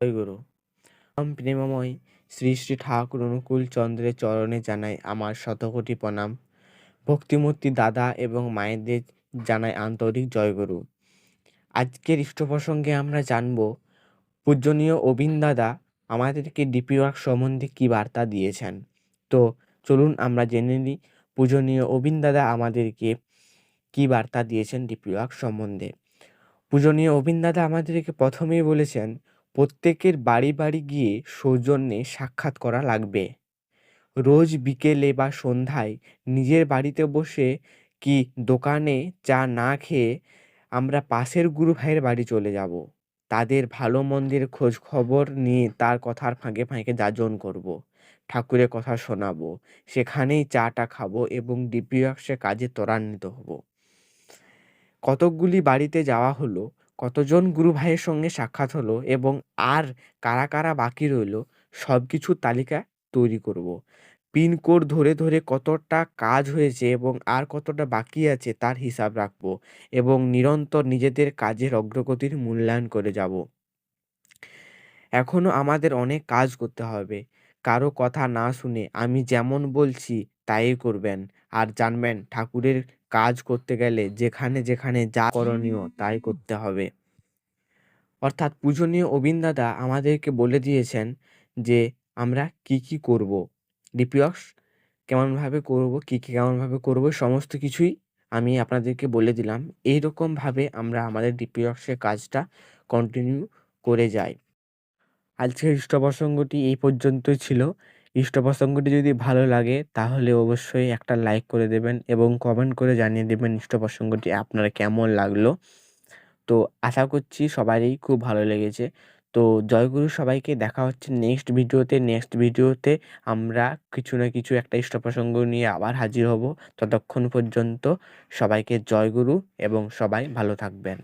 জয়গুরু। প্রেমময় শ্রী শ্রী ঠাকুর অনুকূল চন্দ্রের চরণে জানাই আমার শতকোটি প্রণাম। ভক্তিমূর্তি দাদা এবং মায়েদের জানাই আন্তরিক জয়গুরু। আজকের ইষ্ট প্রসঙ্গে আমরা জানব পূজনীয় অবিন দাদা আমাদেরকে ডিপি ওয়ার্ক সম্বন্ধে কী বার্তা দিয়েছেন। তো চলুন আমরা জেনে নিই পূজনীয় অবিন দাদা আমাদেরকে কী বার্তা দিয়েছেন ডিপি ওয়ার্ক সম্বন্ধে। পূজনীয় অবিন দাদা আমাদেরকে প্রথমেই বলেছেন, প্রত্যেকের বাড়ি বাড়ি গিয়ে সৌজন্যে সাক্ষাৎ করা লাগবে। রোজ বিকেলে বা সন্ধ্যায় নিজের বাড়িতে বসে কি দোকানে চা না খেয়ে আমরা পাশের গুরু ভাইয়ের বাড়ি চলে যাব। তাদের ভালো মন্দের খোঁজ খবর নিয়ে তার কথার ফাঁকে ফাঁকে যাজন করব। ঠাকুরের কথা শোনাবো, সেখানেই চাটা খাবো এবং ডিপি ওয়ার্কসে কাজে ত্বরান্বিত হব। কতকগুলি বাড়িতে যাওয়া হলো, কতজন গুরু ভাইয়ের সঙ্গে সাক্ষাৎ হলো এবং আর কারা কারা বাকি রইলো, সব কিছুর তালিকা তৈরি করব। পিনকোড ধরে ধরে কতটা কাজ হয়েছে এবং আর কতটা বাকি আছে তার হিসাব রাখবো এবং নিরন্তর নিজেদের কাজের অগ্রগতির মূল্যায়ন করে যাব। এখনও আমাদের অনেক কাজ করতে হবে। কারো কথা না শুনে আমি যেমন বলছি তাই করবেন, আর জানবেন ঠাকুরের কাজ করতে গেলে যেখানে যেখানে যা করণীয় তাই করতে হবে। অর্থাৎ পূজনীয় অবিন দাদা আমাদেরকে বলে দিয়েছেন যে আমরা কি কি করব, ডিপি ওয়ার্কস কেমনভাবে করব, কী কী কেমনভাবে করব, সমস্ত কিছুই আমি আপনাদেরকে বলে দিলাম। এইরকমভাবে আমরা আমাদের ডিপি ওয়ার্কসের কাজটা কন্টিনিউ করে যাই। আজকের ইষ্ট প্রসঙ্গটি এই পর্যন্তই ছিল। ইষ্ট প্রসঙ্গটি যদি ভালো লাগে তাহলে অবশ্যই একটা লাইক করে দেবেন এবং কমেন্ট করে জানিয়ে দেবেন ইষ্ট প্রসঙ্গটি আপনার কেমন লাগলো। তো আশা করছি সবারই খুব ভালো লেগেছে। তো জয়গুরু সবাইকে, দেখা হচ্ছে নেক্সট ভিডিওতে। নেক্সট ভিডিওতে আমরা কিছু না কিছু একটা ইষ্ট প্রসঙ্গ নিয়ে আবার হাজির হব। ততক্ষণ পর্যন্ত সবাইকে জয়গুরু এবং সবাই ভালো থাকবেন।